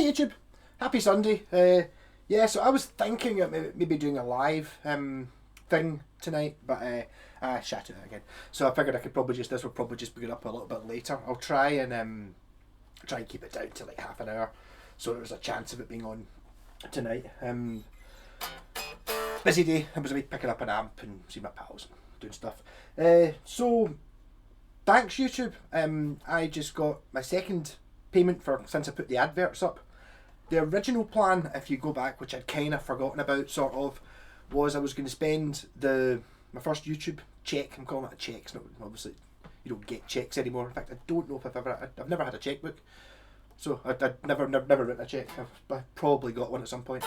Hey YouTube, happy Sunday. Yeah, so I was thinking of maybe doing a live thing tonight, but I shat it again. So I figured this will probably just be up a little bit later. I'll try and keep it down to like half an hour, so there's a chance of it being on tonight. Busy day. I was away picking up an amp and seeing my pals and doing stuff. So thanks YouTube. I just got my second payment for since I put the adverts up. The original plan, if you go back, which I'd kind of forgotten about, sort of, was I was going to spend my first YouTube check. I'm calling it a check. It's not, obviously, you don't get checks anymore. In fact, I don't know if I've never had a checkbook, so I'd never written a check. I've probably got one at some point.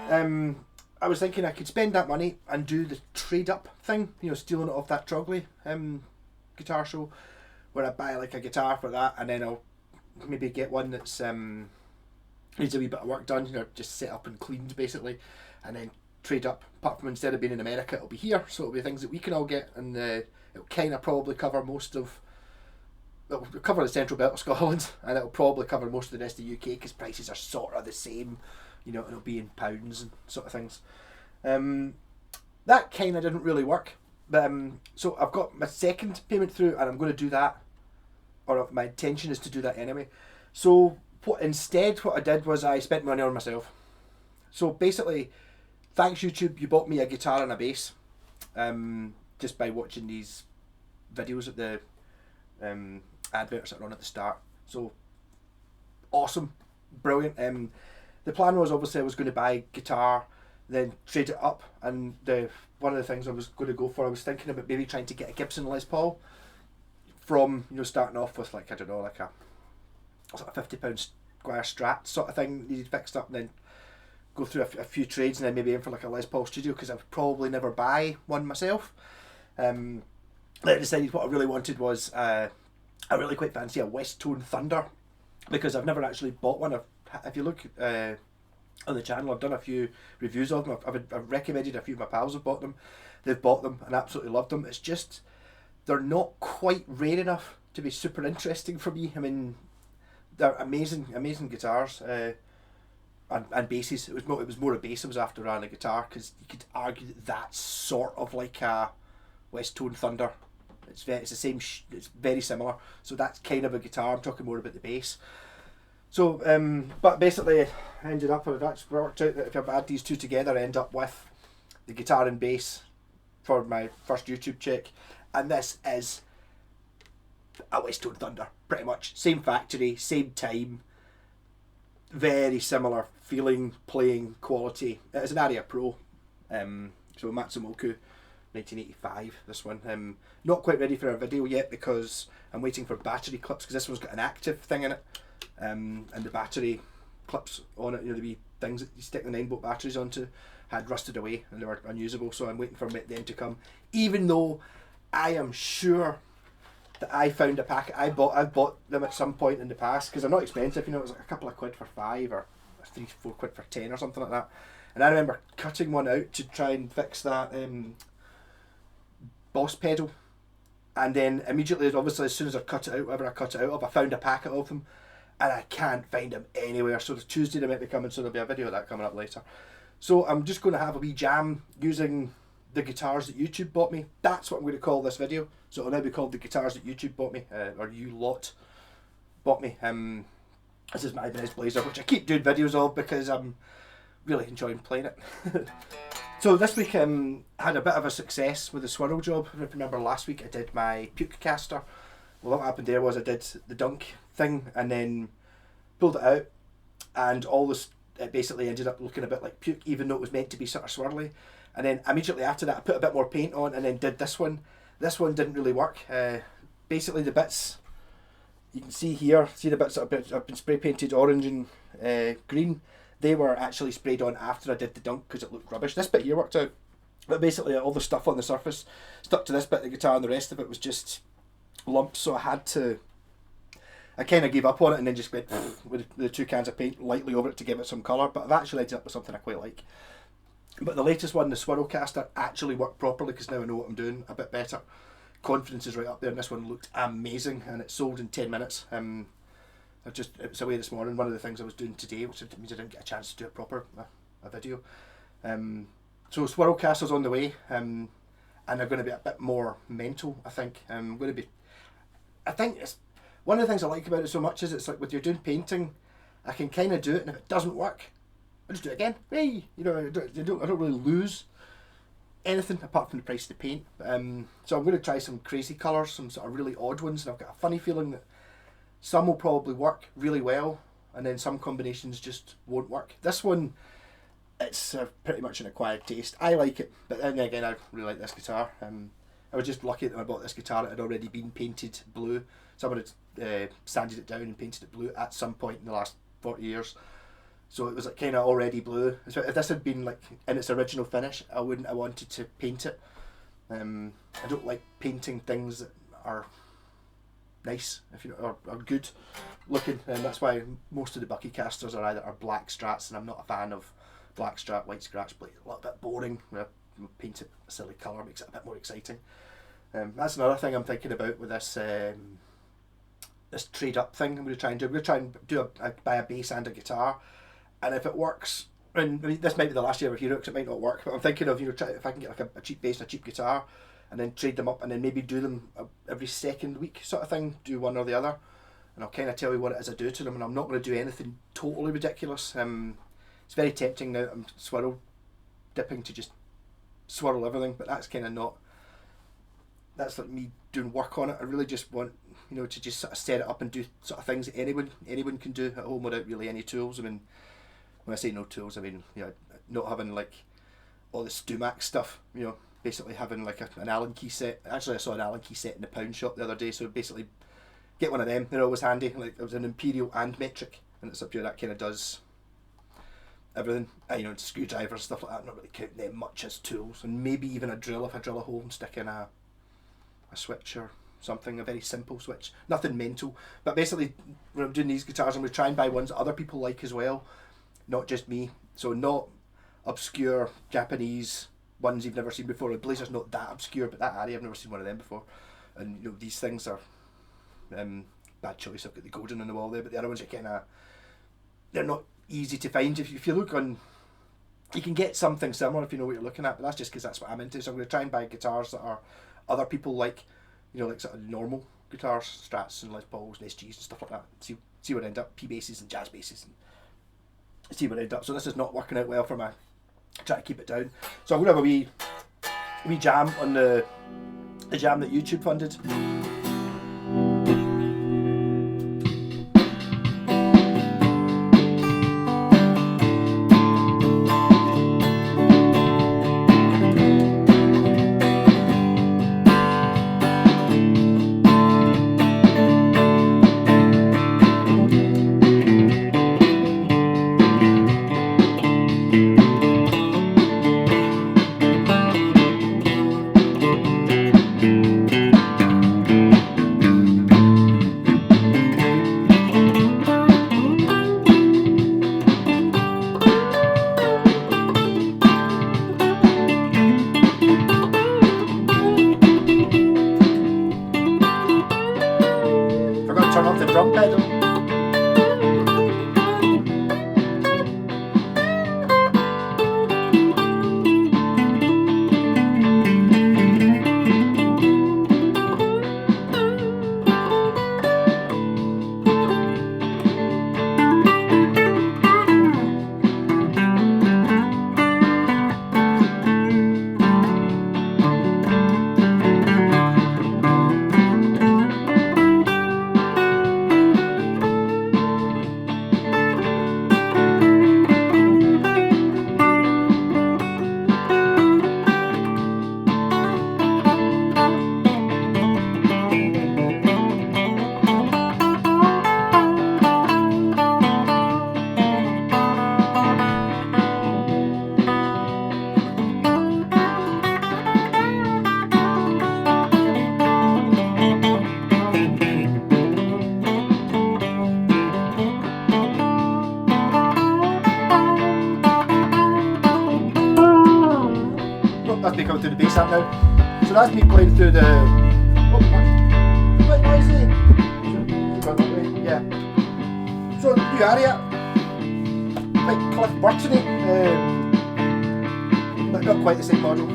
I was thinking I could spend that money and do the trade up thing, stealing it off that Trogley guitar show, where I buy like a guitar for that, and then I'll maybe get one that's needs a wee bit of work done, just set up and cleaned basically, and then trade up. Apart from instead of being in America, it'll be here, so it'll be things that we can all get, and it'll kind of probably cover it'll cover the central belt of Scotland, and it'll probably cover most of the rest of the UK because prices are sort of the same, and it'll be in pounds and sort of things. That kind of didn't really work, but so I've got my second payment through, and I'm going to do that, or my intention is to do that anyway. So what I did was I spent money on myself. So basically, thanks YouTube, you bought me a guitar and a bass, just by watching these videos at the adverts that run at the start. So awesome, brilliant. The plan was obviously I was going to buy guitar, then trade it up, and one of the things I was going to go for, I was thinking about maybe trying to get a Gibson Les Paul from starting off with like a sort of £50 Squire Strat sort of thing needed fixed up, and then go through a few trades, and then maybe aim for like a Les Paul Studio because I would probably never buy one myself. Then I decided what I really wanted was I really quite fancy a West Tone Thunder, because I've never actually bought one. If you look on the channel, I've done a few reviews of them. I've recommended a few of my pals have bought them. They've bought them and absolutely loved them. It's just they're not quite rare enough to be super interesting for me. I mean, they're amazing guitars and basses. It was more a bass I was after than a guitar, because you could argue that that's sort of like a West Tone Thunder. It's the same. It's very similar. So that's kind of a guitar. I'm talking more about the bass. So, but basically, I ended up, I've actually worked out that if I add these two together, I end up with the guitar and bass for my first YouTube check, and this is a West Tone Thunder, pretty much. Same factory, same time, very similar feeling, playing quality. It's an Aria Pro, so Matsumoku 1985, this one. Not quite ready for a video yet because I'm waiting for battery clips, because this one's got an active thing in it, and the battery clips on it, the wee things that you stick the 9-volt batteries onto, had rusted away and they were unusable, so I'm waiting for them to come, even though I am sure that I found a packet. I've bought them at some point in the past, because they're not expensive, it was like a couple of quid for 5 or 3-4 quid for 10 or something like that. And I remember cutting one out to try and fix that Boss pedal, and then immediately, obviously as soon as I cut it out, whatever I cut it out of, I found a packet of them, and I can't find them anywhere. So Tuesday they might be coming, so there'll be a video of that coming up later. So I'm just going to have a wee jam using the guitars that YouTube bought me. That's what I'm going to call this video. So it'll now be called the guitars that YouTube bought me, or you lot bought me. This is my Ibanez Blazer, which I keep doing videos of because I'm really enjoying playing it. So this week had a bit of a success with the swirl job. If you remember last week I did my puke caster. Well, what happened there was I did the dunk thing and then pulled it out, and all this, it basically ended up looking a bit like puke, even though it was meant to be sort of swirly. And then immediately after that I put a bit more paint on and then did this one. This one didn't really work. Basically the bits you can see here, see the bits that have been spray painted orange and green, they were actually sprayed on after I did the dunk because it looked rubbish. This bit here worked out, but basically all the stuff on the surface stuck to this bit of the guitar, and the rest of it was just lumps, so I kind of gave up on it and then just went with the 2 cans of paint lightly over it to give it some colour, but I've actually ended up with something I quite like. But the latest one, the swirl caster, actually worked properly because now I know what I'm doing a bit better. Confidence is right up there, and this one looked amazing, and it sold in 10 minutes. It was away this morning. One of the things I was doing today, which means I didn't get a chance to do a video. So Swirl Castle's on the way, and they're going to be a bit more mental. I think I think it's one of the things I like about it so much is it's like when you're doing painting, I can kind of do it, and if it doesn't work, I just do it again. Hey, you know, I don't really lose anything apart from the price of the paint. So I'm going to try some crazy colours, some sort of really odd ones, and I've got a funny feeling that some will probably work really well, and then some combinations just won't work. This one, it's pretty much an acquired taste. I like it, but then again, I really like this guitar. I was just lucky that when I bought this guitar, it had already been painted blue. Someone had sanded it down and painted it blue at some point in the last 40 years. So it was like kind of already blue. So if this had been like in its original finish, I wouldn't have wanted to paint it. I don't like painting things that are nice, if you know, or good looking, and that's why most of the Buckycasters are black strats, and I'm not a fan of black strat, white scratch, but a little bit boring. Paint it a silly colour, makes it a bit more exciting. That's another thing I'm thinking about with this this trade up thing. I'm going to try and do buy a bass and a guitar, and if it works, and I mean, this might be the last year of Hero because it might not work, but I'm thinking of if I can get like a cheap bass and a cheap guitar, and then trade them up, and then maybe do them every second week sort of thing, do one or the other, and I'll kind of tell you what it is I do to them, and I'm not going to do anything totally ridiculous. It's very tempting now that I'm swirl dipping to just swirl everything, but that's kind of not, that's like me doing work on it. I really just want, you know, to just sort of set it up and do sort of things that anyone can do at home without really any tools. I mean, when I say no tools, I mean, you know, not having like all the Stumac stuff, you know, basically having like an Allen key set. Actually, I saw an Allen key set in the pound shop the other day, so basically get one of them. They're always handy. Like, it was an Imperial and metric, and it's up here that kind of does everything. You know, screwdrivers, stuff like that. I'm not really counting them much as tools, and maybe even a drill if I drill a hole and stick in a switch or something, a very simple switch, nothing mental. But basically, when I'm doing these guitars, I'm going to try and buy ones that other people like as well, not just me. So not obscure Japanese ones you've never seen before. The Blazer's not that obscure, but that Ari, I've never seen one of them before. And you know, these things are bad choice. I've got the golden on the wall there, but the other ones are kind of, they're not easy to find. If you look on, you can get something similar if you know what you're looking at, but that's just because that's what I'm into. So I'm going to try and buy guitars that are other people like, you know, like sort of normal guitars, Strats and Les Pauls and SGs and stuff like that. See what I end up, P basses and jazz basses, and see what I end up. So this is not working out well for my, try to keep it down. So I'm going to have a wee jam on the jam that YouTube funded. Turn off the drum pedal. That's me coming through the bass amp now. So that's me playing through the. Oh, a bit noisy. Yeah. Who are you? Like Cliff Burton, but not quite the same model.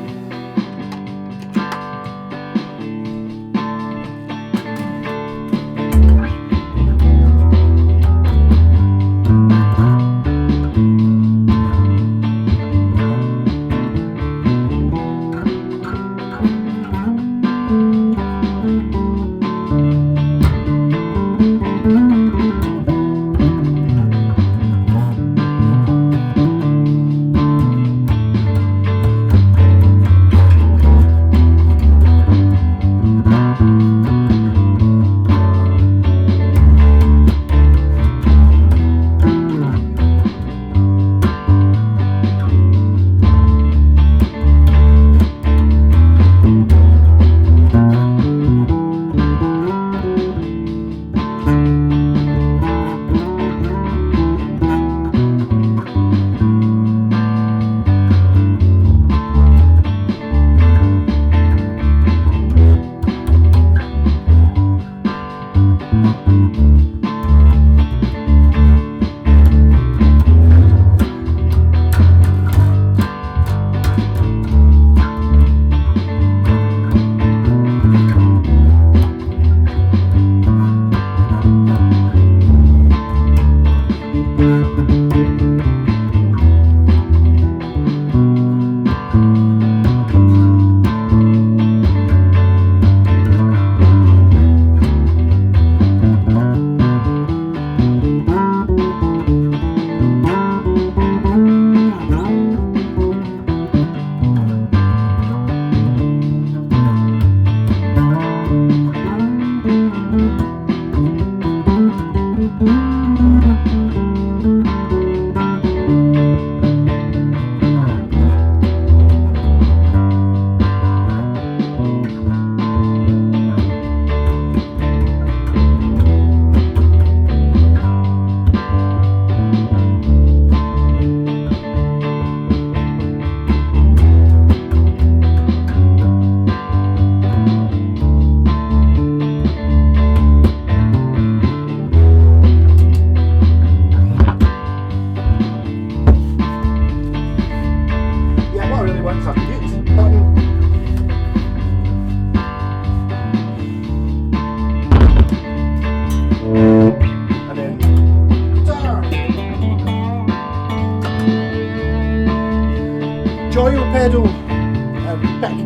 Joyo pedal and back.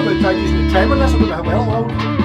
about trying using the trim on this. I don't know how well it will.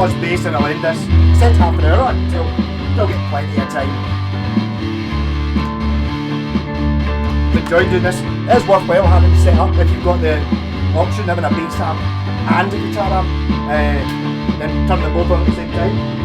fuzz bass and I'll end this. Set half an hour on, so they'll get plenty of time. Enjoyed doing this. It is worthwhile having it set up if you've got the option of having a bass amp. and a guitar amp, then turn them both on at the same time.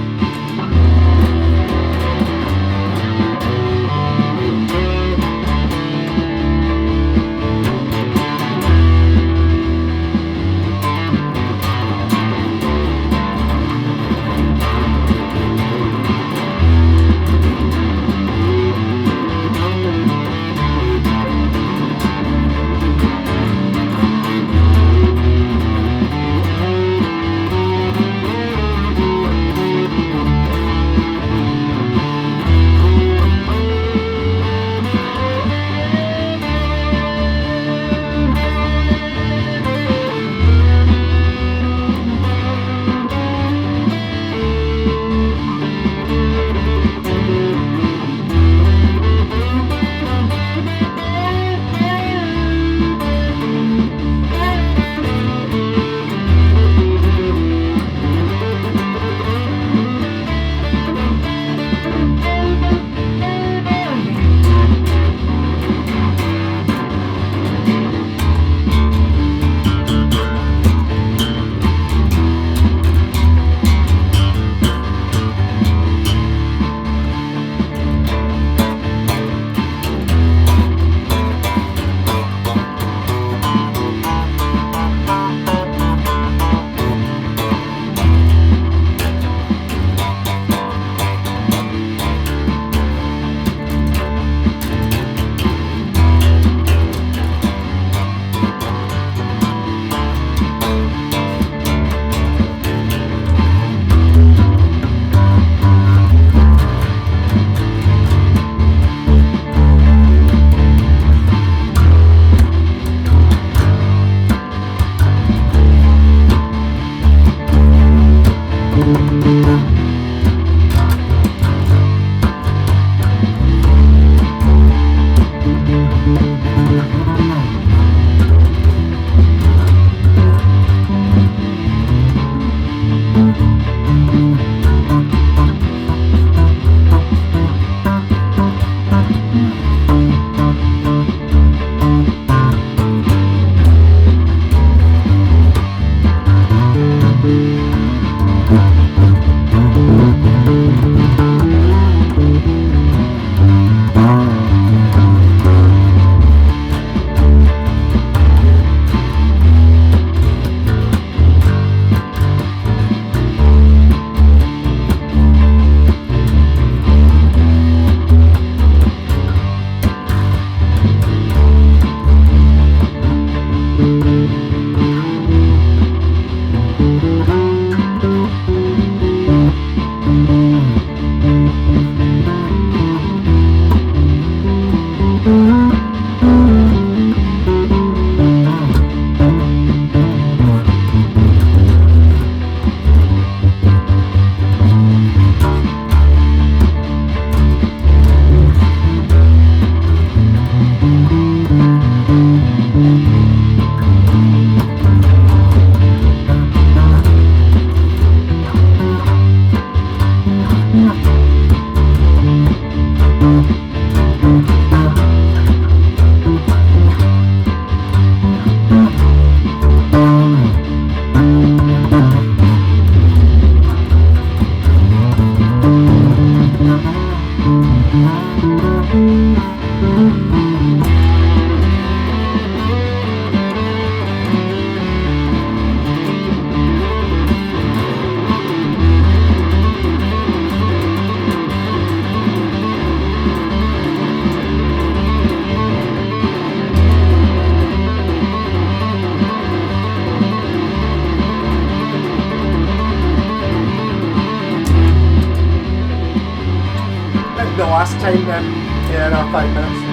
The last time in our 5 minutes.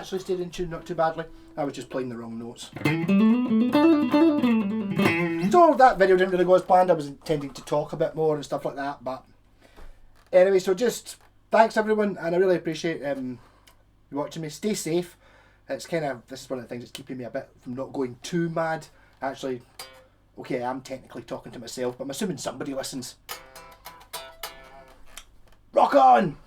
actually stayed in tune not too badly. I was just playing the wrong notes. So that video didn't really go as planned. I was intending to talk a bit more and stuff like that, but anyway, so just thanks everyone, and I really appreciate you watching me. Stay safe. This is one of the things that's keeping me a bit from not going too mad. Actually, okay, I'm technically talking to myself, but I'm assuming somebody listens. Rock on!